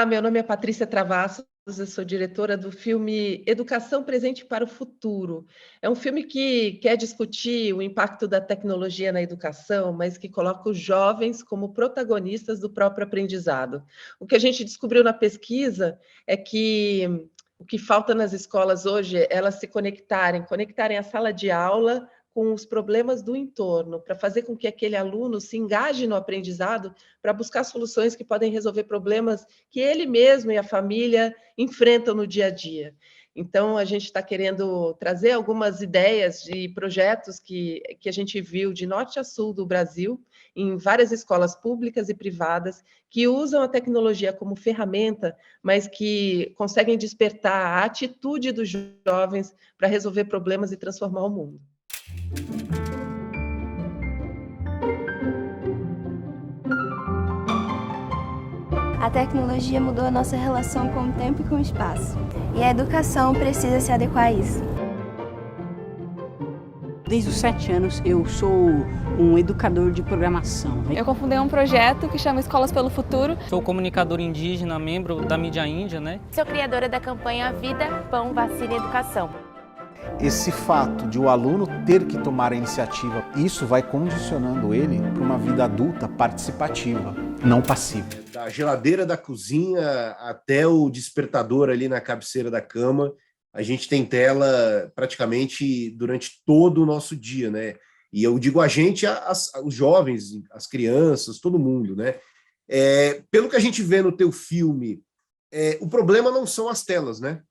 Olá, meu nome é Patrícia Travassos, eu sou diretora do filme Educação Presente para o Futuro. É um filme que quer discutir o impacto da tecnologia na educação, mas que coloca os jovens como protagonistas do próprio aprendizado. O que a gente descobriu na pesquisa é que o que falta nas escolas hoje é elas se conectarem a sala de aula com os problemas do entorno, para fazer com que aquele aluno se engaje no aprendizado, para buscar soluções que podem resolver problemas que ele mesmo e a família enfrentam no dia a dia. Então, a gente está querendo trazer algumas ideias de projetos que a gente viu de norte a sul do Brasil, em várias escolas públicas e privadas, que usam a tecnologia como ferramenta, mas que conseguem despertar a atitude dos jovens para resolver problemas e transformar o mundo. A tecnologia mudou a nossa relação com o tempo e com o espaço, e a educação precisa se adequar a isso. Desde os 7 anos eu sou um educador de programação. Eu cofundei um projeto que chama Escolas pelo Futuro. Sou comunicador indígena, membro da mídia índia, né? Sou criadora da campanha Vida, Pão, Vacina e Educação. Esse fato de o aluno ter que tomar a iniciativa, isso vai condicionando ele para uma vida adulta participativa, não passiva. Da geladeira da cozinha até o despertador ali na cabeceira da cama, a gente tem tela praticamente durante todo o nosso dia, né? E eu digo a gente, os jovens, as crianças, todo mundo, né? Pelo que a gente vê no teu filme, o problema não são as telas, né?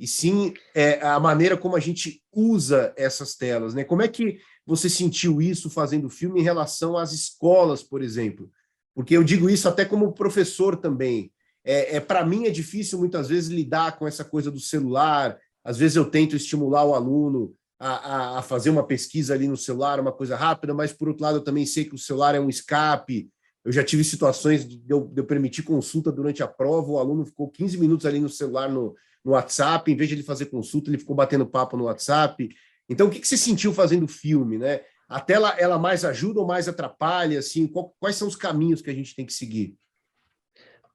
E sim a maneira como a gente usa essas telas, né? Como é que você sentiu isso fazendo o filme em relação às escolas, por exemplo? Porque eu digo isso até como professor também. Para mim é difícil muitas vezes lidar com essa coisa do celular. Às vezes eu tento estimular o aluno a fazer uma pesquisa ali no celular, uma coisa rápida, mas por outro lado eu também sei que o celular é um escape. Eu já tive situações de eu permitir consulta durante a prova, o aluno ficou 15 minutos ali no celular, no WhatsApp, em vez de ele fazer consulta, ele ficou batendo papo no WhatsApp. Então, o que você sentiu fazendo o filme, né? A tela, ela mais ajuda ou mais atrapalha? Assim, quais são os caminhos que a gente tem que seguir?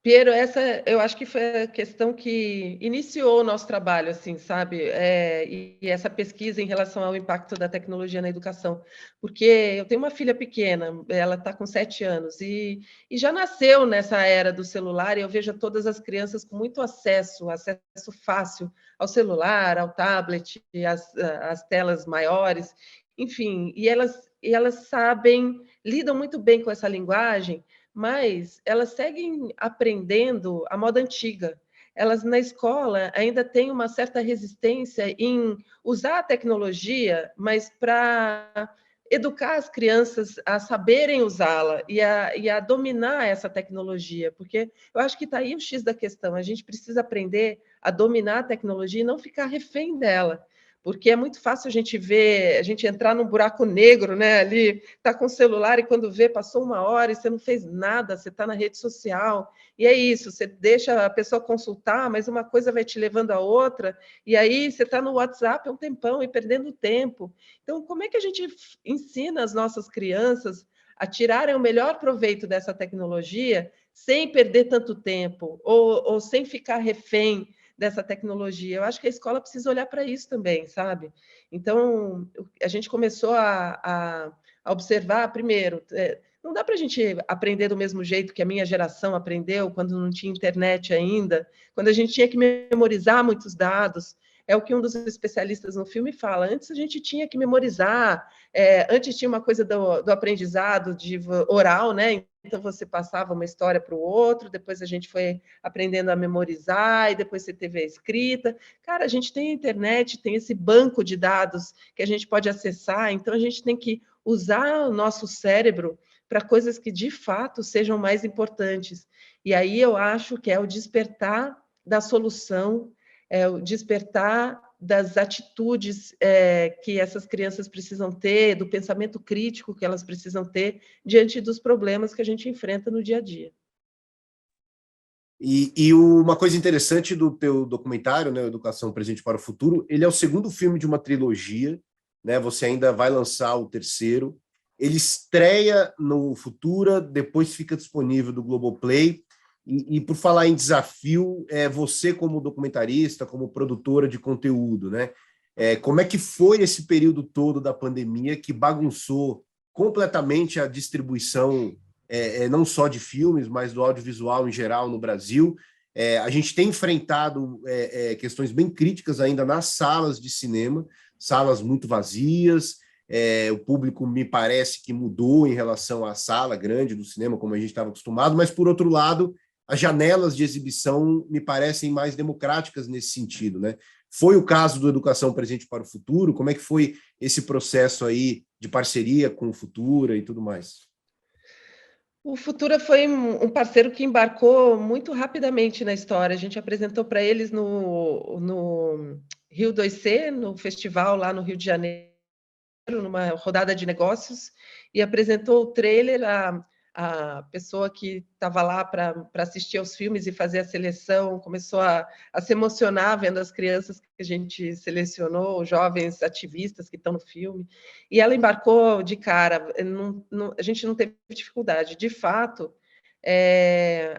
Piero, essa eu acho que foi a questão que iniciou o nosso trabalho, assim, sabe? E essa pesquisa em relação ao impacto da tecnologia na educação. Porque eu tenho uma filha pequena, ela está com 7 anos, e já nasceu nessa era do celular, e eu vejo todas as crianças com muito acesso fácil ao celular, ao tablet, às telas maiores, enfim, e elas sabem, lidam muito bem com essa linguagem, mas elas seguem aprendendo a moda antiga. Elas, na escola, ainda têm uma certa resistência em usar a tecnologia, mas para educar as crianças a saberem usá-la e a dominar essa tecnologia, porque eu acho que está aí o X da questão. A gente precisa aprender a dominar a tecnologia e não ficar refém dela, porque é muito fácil a gente entrar num buraco negro, né? Ali, tá com o celular e quando vê, passou 1 hora e você não fez nada, você está na rede social, e é isso, você deixa a pessoa consultar, mas uma coisa vai te levando a outra, e aí você está no WhatsApp há um tempão e perdendo tempo. Então, como é que a gente ensina as nossas crianças a tirarem o melhor proveito dessa tecnologia sem perder tanto tempo, ou sem ficar refém dessa tecnologia? Eu acho que a escola precisa olhar para isso também, sabe? Então, a gente começou a observar, primeiro, não dá para a gente aprender do mesmo jeito que a minha geração aprendeu, quando não tinha internet ainda, quando a gente tinha que memorizar muitos dados. É o que um dos especialistas no filme fala. Antes a gente tinha que memorizar, antes tinha uma coisa do aprendizado oral, né? Então você passava uma história para o outro, depois a gente foi aprendendo a memorizar, e depois você teve a escrita. Cara, a gente tem a internet, tem esse banco de dados que a gente pode acessar, então a gente tem que usar o nosso cérebro para coisas que de fato sejam mais importantes. E aí eu acho que é o despertar da solução, o despertar das atitudes que essas crianças precisam ter, do pensamento crítico que elas precisam ter diante dos problemas que a gente enfrenta no dia a dia. E uma coisa interessante do teu documentário, né, Educação Presente para o Futuro, ele é o segundo filme de uma trilogia, né? Você ainda vai lançar o terceiro. Ele estreia no Futura, depois fica disponível do Globoplay. E por falar em desafio, você como documentarista, como produtora de conteúdo, né? Como é que foi esse período todo da pandemia que bagunçou completamente a distribuição, não só de filmes, mas do audiovisual em geral no Brasil? A gente tem enfrentado questões bem críticas ainda nas salas de cinema, salas muito vazias, o público me parece que mudou em relação à sala grande do cinema, como a gente estava acostumado, mas, por outro lado, as janelas de exibição me parecem mais democráticas nesse sentido, né? Foi o caso do Educação Presente para o Futuro? Como é que foi esse processo aí de parceria com o Futura e tudo mais? O Futura foi um parceiro que embarcou muito rapidamente na história. A gente apresentou para eles no Rio 2C, no festival lá no Rio de Janeiro, numa rodada de negócios, e apresentou o trailer a pessoa que estava lá para assistir aos filmes e fazer a seleção, começou a se emocionar vendo as crianças que a gente selecionou, os jovens ativistas que estão no filme, e ela embarcou de cara. A gente não teve dificuldade. De fato,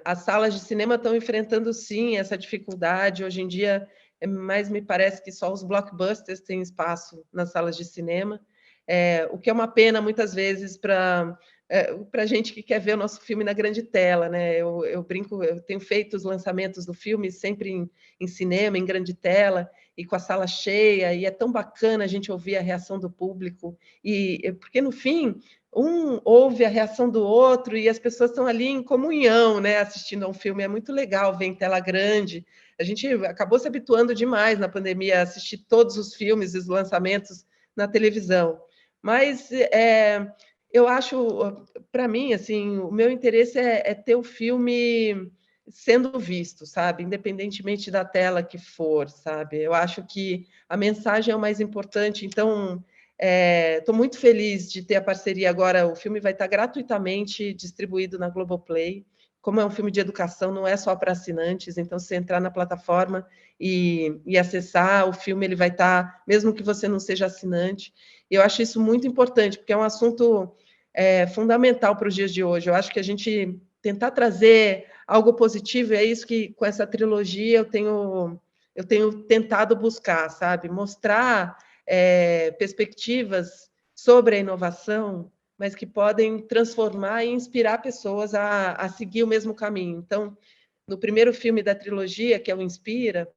as salas de cinema estão enfrentando, sim, essa dificuldade. Hoje em dia, mais me parece que só os blockbusters têm espaço nas salas de cinema, o que é uma pena, muitas vezes, para a gente que quer ver o nosso filme na grande tela, né? Eu brinco, eu tenho feito os lançamentos do filme sempre em cinema, em grande tela, e com a sala cheia, e é tão bacana a gente ouvir a reação do público, porque, no fim, um ouve a reação do outro, e as pessoas estão ali em comunhão, né, assistindo a um filme. É muito legal ver em tela grande. A gente acabou se habituando demais na pandemia a assistir todos os filmes e os lançamentos na televisão. Mas eu acho, para mim, assim, o meu interesse é ter o filme sendo visto, sabe? Independentemente da tela que for, sabe? Eu acho que a mensagem é o mais importante. Então, estou muito feliz de ter a parceria agora. O filme vai estar gratuitamente distribuído na Globoplay. Como é um filme de educação, não é só para assinantes. Então, se você entrar na plataforma e acessar o filme, ele vai estar, mesmo que você não seja assinante. Eu acho isso muito importante, porque é um assunto fundamental para os dias de hoje. Eu acho que a gente tentar trazer algo positivo, é isso que, com essa trilogia, eu tenho tentado buscar, sabe? Mostrar perspectivas sobre a inovação, mas que podem transformar e inspirar pessoas a seguir o mesmo caminho. Então, no primeiro filme da trilogia, que é o Inspira,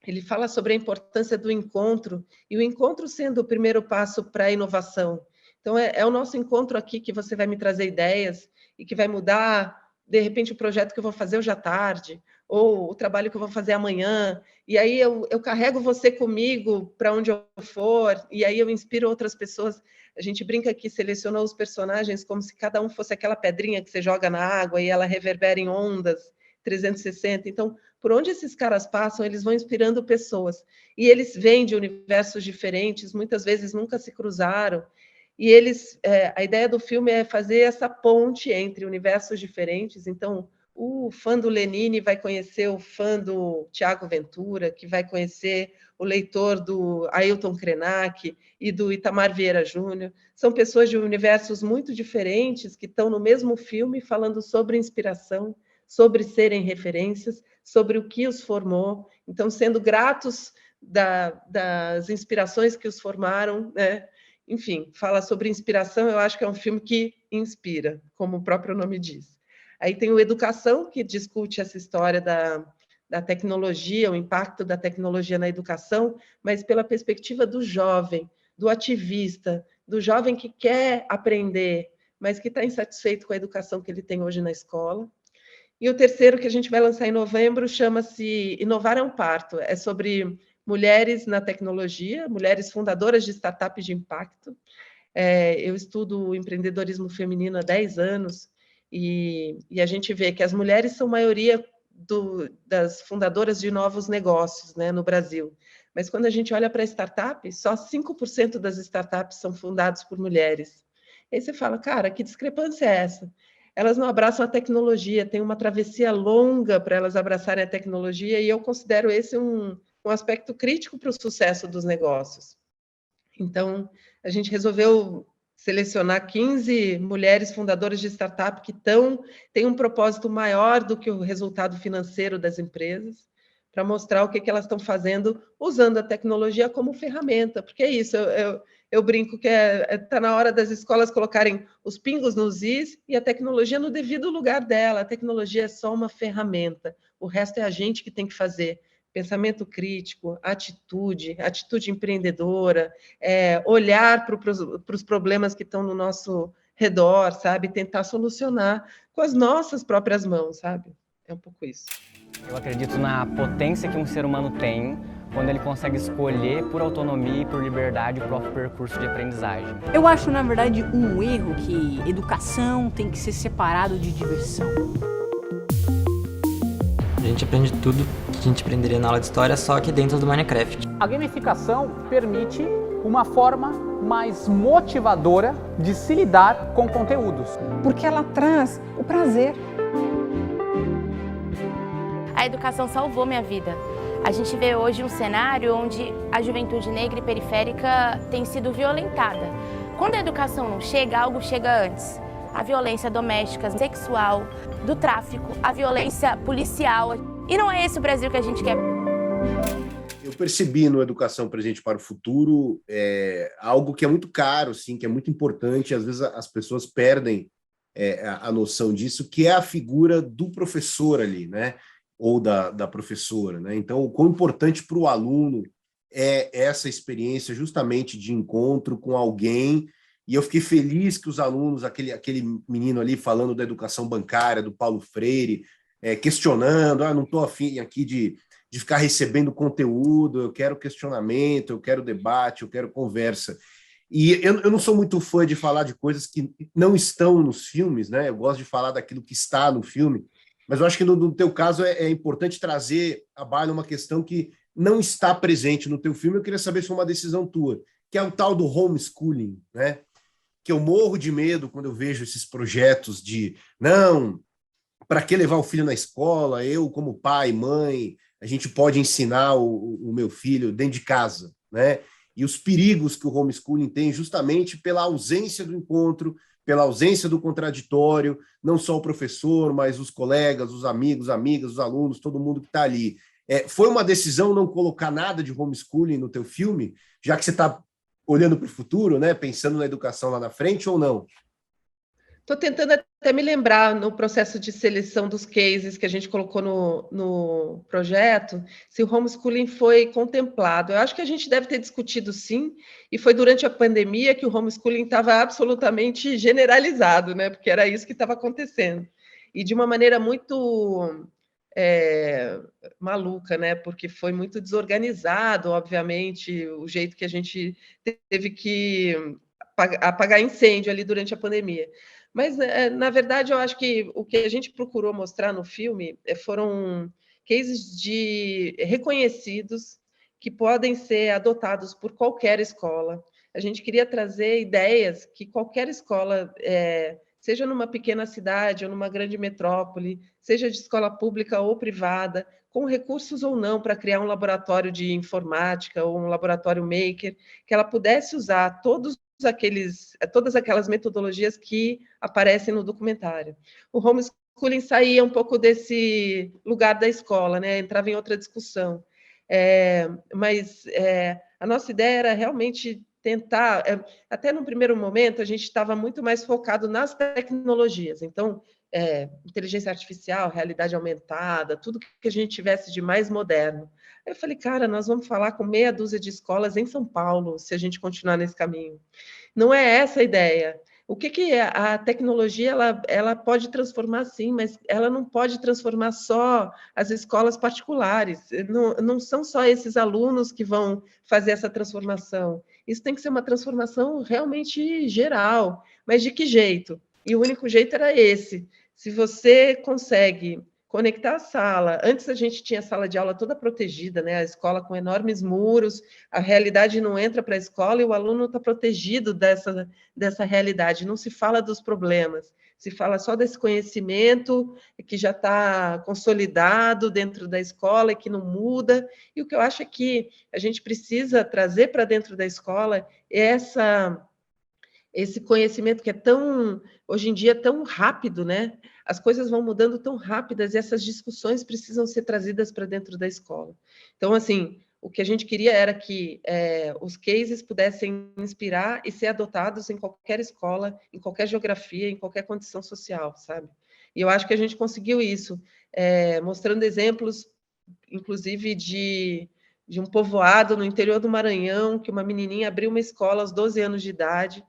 ele fala sobre a importância do encontro, e o encontro sendo o primeiro passo para a inovação. Então, é o nosso encontro aqui que você vai me trazer ideias e que vai mudar, de repente, o projeto que eu vou fazer hoje à tarde, ou o trabalho que eu vou fazer amanhã, e aí eu carrego você comigo para onde eu for, e aí eu inspiro outras pessoas. A gente brinca que selecionou os personagens como se cada um fosse aquela pedrinha que você joga na água e ela reverbera em ondas 360. Então, por onde esses caras passam, eles vão inspirando pessoas. E eles vêm de universos diferentes, muitas vezes nunca se cruzaram. E a ideia do filme é fazer essa ponte entre universos diferentes. Então, o fã do Lenine vai conhecer o fã do Tiago Ventura, que vai conhecer o leitor do Ailton Krenak e do Itamar Vieira Júnior. São pessoas de universos muito diferentes que estão no mesmo filme falando sobre inspiração, sobre serem referências, sobre o que os formou. Então, sendo gratos das inspirações que os formaram, né? Enfim, fala sobre inspiração. Eu acho que é um filme que inspira, como o próprio nome diz. Aí tem o Educação, que discute essa história da tecnologia, o impacto da tecnologia na educação, mas pela perspectiva do jovem, do ativista, do jovem que quer aprender, mas que está insatisfeito com a educação que ele tem hoje na escola. E o terceiro, que a gente vai lançar em novembro, chama-se Inovar é um Parto. É sobre mulheres na tecnologia, mulheres fundadoras de startups de impacto. Eu estudo o empreendedorismo feminino há 10 anos, e a gente vê que as mulheres são maioria das fundadoras de novos negócios, né, no Brasil. Mas quando a gente olha para a startup, só 5% das startups são fundadas por mulheres. Aí você fala, cara, que discrepância é essa? Elas não abraçam a tecnologia, tem uma travessia longa para elas abraçarem a tecnologia, e eu considero esse um aspecto crítico para o sucesso dos negócios. Então, a gente resolveu selecionar 15 mulheres fundadoras de startup que têm um propósito maior do que o resultado financeiro das empresas, para mostrar o que elas estão fazendo usando a tecnologia como ferramenta, porque é isso, eu brinco que está na hora das escolas colocarem os pingos nos is e a tecnologia no devido lugar dela. A tecnologia é só uma ferramenta, o resto é a gente que tem que fazer. Pensamento crítico, atitude empreendedora, olhar para os problemas que estão no nosso redor, sabe? Tentar solucionar com as nossas próprias mãos, sabe? É um pouco isso. Eu acredito na potência que um ser humano tem quando ele consegue escolher por autonomia e por liberdade o próprio percurso de aprendizagem. Eu acho, na verdade, um erro que educação tem que ser separado de diversão. A gente aprende tudo que a gente aprenderia na aula de história, só que dentro do Minecraft. A gamificação permite uma forma mais motivadora de se lidar com conteúdos. Porque ela traz o prazer. A educação salvou minha vida. A gente vê hoje um cenário onde a juventude negra e periférica tem sido violentada. Quando a educação não chega, algo chega antes. A violência doméstica, sexual, do tráfico, a violência policial. E não é esse o Brasil que a gente quer. Eu percebi no Educação Presente para o Futuro algo que é muito caro, assim, que é muito importante, às vezes as pessoas perdem a noção disso, que é a figura do professor ali, né? Ou da professora, né? Então, o quão importante para o aluno é essa experiência justamente de encontro com alguém. E eu fiquei feliz que os alunos, aquele menino ali falando da educação bancária, do Paulo Freire, questionando, não estou afim aqui de ficar recebendo conteúdo, eu quero questionamento, eu quero debate, eu quero conversa. E eu não sou muito fã de falar de coisas que não estão nos filmes, né? Eu gosto de falar daquilo que está no filme, mas eu acho que no teu caso é importante trazer à baila uma questão que não está presente no teu filme. Eu queria saber se foi uma decisão tua, que é o tal do homeschooling, né? Que eu morro de medo quando eu vejo esses projetos de não, para que levar o filho na escola? Eu, como pai, mãe, a gente pode ensinar o meu filho dentro de casa, né? E os perigos que o homeschooling tem justamente pela ausência do encontro, pela ausência do contraditório, não só o professor, mas os colegas, os amigos, amigas, os alunos, todo mundo que está ali. Foi uma decisão não colocar nada de homeschooling no teu filme, já que você está olhando para o futuro, né, pensando na educação lá na frente, ou não? Estou tentando até me lembrar, no processo de seleção dos cases que a gente colocou no projeto, se o homeschooling foi contemplado. Eu acho que a gente deve ter discutido sim, e foi durante a pandemia que o homeschooling estava absolutamente generalizado, né? Porque era isso que estava acontecendo. E de uma maneira muito maluca, né? Porque foi muito desorganizado, obviamente, o jeito que a gente teve que apagar incêndio ali durante a pandemia. Mas, na verdade, eu acho que o que a gente procurou mostrar no filme foram cases reconhecidos que podem ser adotados por qualquer escola. A gente queria trazer ideias que qualquer escola, seja numa pequena cidade ou numa grande metrópole, seja de escola pública ou privada, com recursos ou não para criar um laboratório de informática ou um laboratório maker, que ela pudesse usar todas aquelas metodologias que aparecem no documentário. O homeschooling saía um pouco desse lugar da escola, né? Entrava em outra discussão. Mas a nossa ideia era realmente tentar, até no primeiro momento, a gente estava muito mais focado nas tecnologias. Então, inteligência artificial, realidade aumentada, tudo que a gente tivesse de mais moderno. Aí eu falei, cara, nós vamos falar com meia dúzia de escolas em São Paulo, se a gente continuar nesse caminho. Não é essa a ideia. O que a tecnologia ela pode transformar, sim, mas ela não pode transformar só as escolas particulares. Não são só esses alunos que vão fazer essa transformação. Isso tem que ser uma transformação realmente geral. Mas de que jeito? E o único jeito era esse. Se você consegue conectar a sala. Antes a gente tinha a sala de aula toda protegida, né? A escola com enormes muros, a realidade não entra para a escola e o aluno está protegido dessa realidade. Não se fala dos problemas, se fala só desse conhecimento que já está consolidado dentro da escola e que não muda. E o que eu acho é que a gente precisa trazer para dentro da escola esse conhecimento que é tão, hoje em dia, tão rápido, né? As coisas vão mudando tão rápidas e essas discussões precisam ser trazidas para dentro da escola. Então, assim, o que a gente queria era que os cases pudessem inspirar e ser adotados em qualquer escola, em qualquer geografia, em qualquer condição social, sabe? E eu acho que a gente conseguiu isso, mostrando exemplos, inclusive, de um povoado no interior do Maranhão, que uma menininha abriu uma escola aos 12 anos de idade,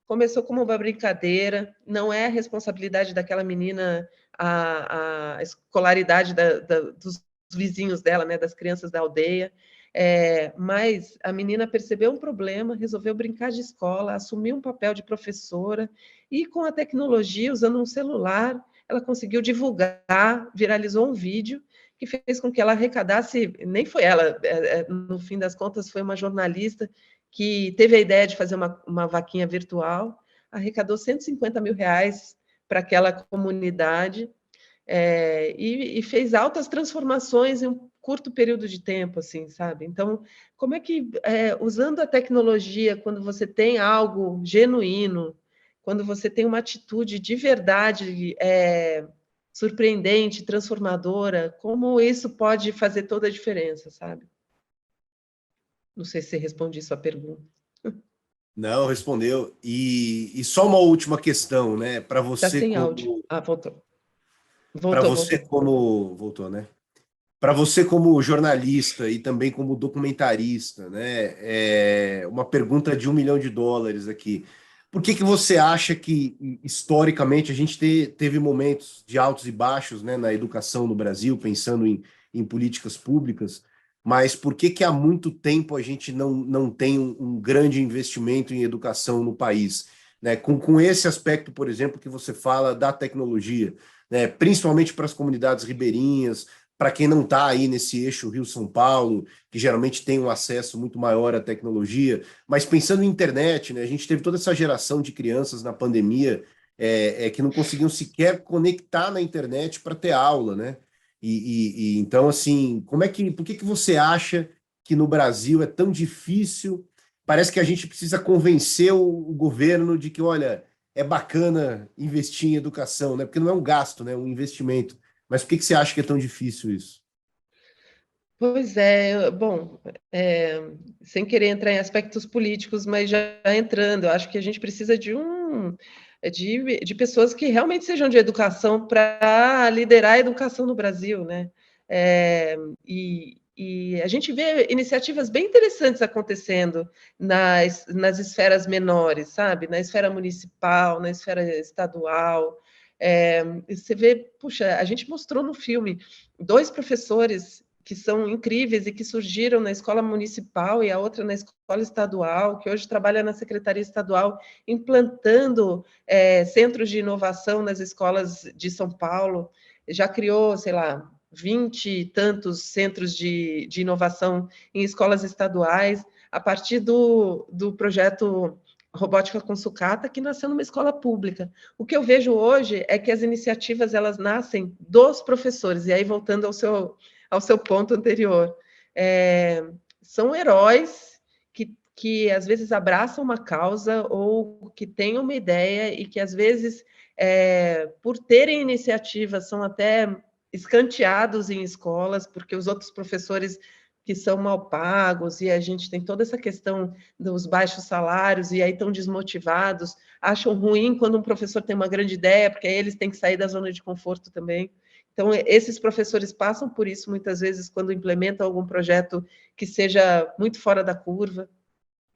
começou como uma brincadeira, não é responsabilidade daquela menina a escolaridade dos vizinhos dela, né, das crianças da aldeia, mas a menina percebeu um problema, resolveu brincar de escola, assumiu um papel de professora, e com a tecnologia, usando um celular, ela conseguiu divulgar, viralizou um vídeo, que fez com que ela arrecadasse, nem foi ela, no fim das contas, foi uma jornalista que teve a ideia de fazer uma vaquinha virtual, arrecadou R$150 mil para aquela comunidade, e fez altas transformações em um curto período de tempo, assim, sabe? Então, como é que, usando a tecnologia, quando você tem algo genuíno, quando você tem uma atitude de verdade, surpreendente, transformadora, como isso pode fazer toda a diferença, sabe? Não sei se respondi sua pergunta. Não, respondeu. E só uma última questão, né? Para você Tá sem áudio. Ah, voltou. Para você como... Voltou, né? Para você como jornalista e também como documentarista, né? Uma pergunta de $1 milhão aqui. Por que você acha que, historicamente, a gente teve momentos de altos e baixos, né, na educação no Brasil, pensando em políticas públicas, mas por que há muito tempo a gente não tem um grande investimento em educação no país? Né? Com esse aspecto, por exemplo, que você fala da tecnologia, né, principalmente para as comunidades ribeirinhas, para quem não está aí nesse eixo Rio-São Paulo, que geralmente tem um acesso muito maior à tecnologia, mas pensando em internet, né, a gente teve toda essa geração de crianças na pandemia que não conseguiam sequer conectar na internet para ter aula, né? Então, assim, por que você acha que no Brasil é tão difícil? Parece que a gente precisa convencer o governo de que, olha, é bacana investir em educação, né? Porque não é um gasto, né? É um investimento. Mas por que você acha que é tão difícil isso? Pois é, bom, sem querer entrar em aspectos políticos, mas já entrando, eu acho que a gente precisa de pessoas que realmente sejam de educação para liderar a educação no Brasil, né? E a gente vê iniciativas bem interessantes acontecendo nas esferas menores, sabe? Na esfera municipal, na esfera estadual. Você vê, puxa, a gente mostrou no filme 2 professores que são incríveis e que surgiram na escola municipal e a outra na escola estadual, que hoje trabalha na Secretaria Estadual, implantando centros de inovação nas escolas de São Paulo, já criou, sei lá, 20 e tantos centros de inovação em escolas estaduais, a partir do projeto Robótica com Sucata, que nasceu numa escola pública. O que eu vejo hoje é que as iniciativas elas nascem dos professores, e aí voltando ao seu ponto anterior, são heróis que às vezes abraçam uma causa ou que têm uma ideia e que às vezes, por terem iniciativas, são até escanteados em escolas, porque os outros professores que são mal pagos, e a gente tem toda essa questão dos baixos salários, e aí estão desmotivados, acham ruim quando um professor tem uma grande ideia, porque aí eles têm que sair da zona de conforto também. Então, esses professores passam por isso muitas vezes quando implementam algum projeto que seja muito fora da curva.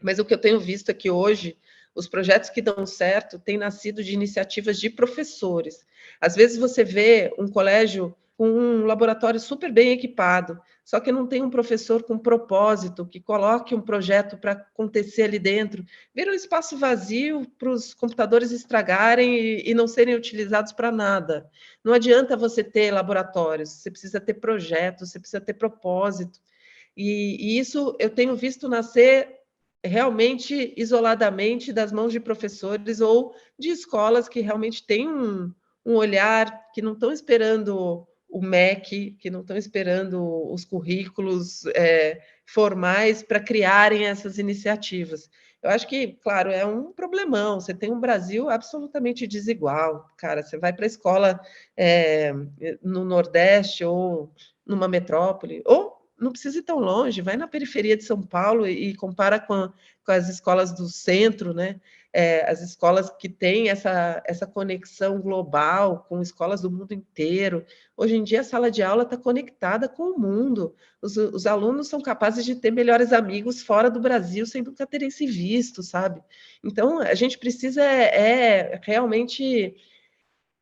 Mas o que eu tenho visto é que hoje os projetos que dão certo têm nascido de iniciativas de professores. Às vezes você vê um colégio com um laboratório super bem equipado, só que não tem um professor com propósito, que coloque um projeto para acontecer ali dentro. Vira um espaço vazio para os computadores estragarem e não serem utilizados para nada. Não adianta você ter laboratórios, você precisa ter projetos, você precisa ter propósito. E isso eu tenho visto nascer realmente isoladamente das mãos de professores ou de escolas que realmente têm um olhar, que não estão esperando o MEC, que não estão esperando os currículos formais para criarem essas iniciativas. Eu acho que, claro, é um problemão. Você tem um Brasil absolutamente desigual. Cara, você vai para a escola no Nordeste ou numa metrópole, ou não precisa ir tão longe, vai na periferia de São Paulo e compara com as escolas do centro, né? As escolas que têm essa conexão global com escolas do mundo inteiro. Hoje em dia, a sala de aula está conectada com o mundo. Os alunos são capazes de ter melhores amigos fora do Brasil, sem nunca terem se visto, sabe? Então, a gente precisa realmente...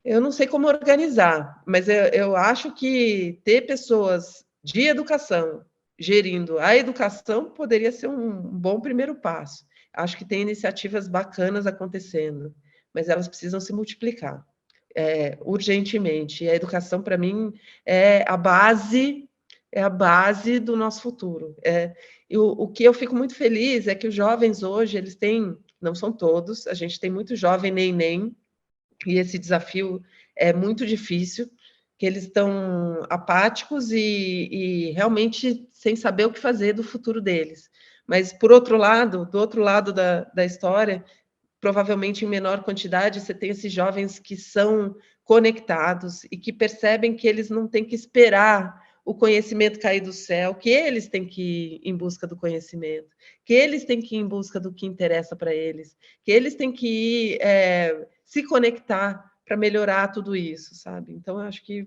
Eu não sei como organizar, mas eu acho que ter pessoas de educação gerindo a educação poderia ser um bom primeiro passo. Acho que tem iniciativas bacanas acontecendo, mas elas precisam se multiplicar urgentemente. E a educação, para mim, é a base do nosso futuro. O que eu fico muito feliz é que os jovens hoje, eles têm, não são todos, a gente tem muito jovem nem, e esse desafio é muito difícil, que eles estão apáticos e realmente sem saber o que fazer do futuro deles. Mas, por outro lado, do outro lado da história, provavelmente em menor quantidade, você tem esses jovens que são conectados e que percebem que eles não têm que esperar o conhecimento cair do céu, que eles têm que ir em busca do conhecimento, que eles têm que ir em busca do que interessa para eles, que eles têm que ir se conectar para melhorar tudo isso, sabe? Então, eu acho que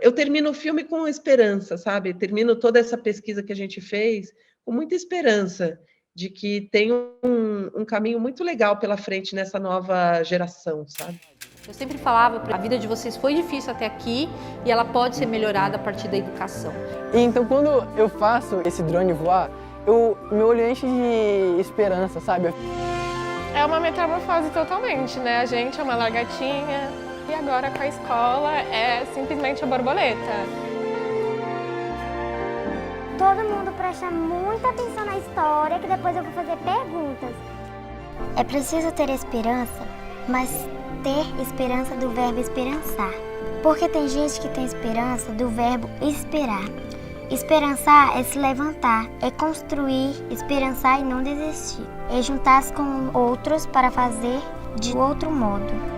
eu termino o filme com esperança, sabe? Termino toda essa pesquisa que a gente fez com muita esperança de que tem um caminho muito legal pela frente nessa nova geração, sabe? Eu sempre falava, a vida de vocês foi difícil até aqui e ela pode ser melhorada a partir da educação. Então, quando eu faço esse drone voar, meu olho enche de esperança, sabe? É uma metamorfose totalmente, né? A gente é uma lagartinha e agora com a escola é simplesmente a borboleta. Todo mundo presta muita atenção na história, que depois eu vou fazer perguntas. É preciso ter esperança, mas ter esperança do verbo esperançar. Porque tem gente que tem esperança do verbo esperar. Esperançar é se levantar, é construir, esperançar e não desistir. É juntar-se com outros para fazer de outro modo.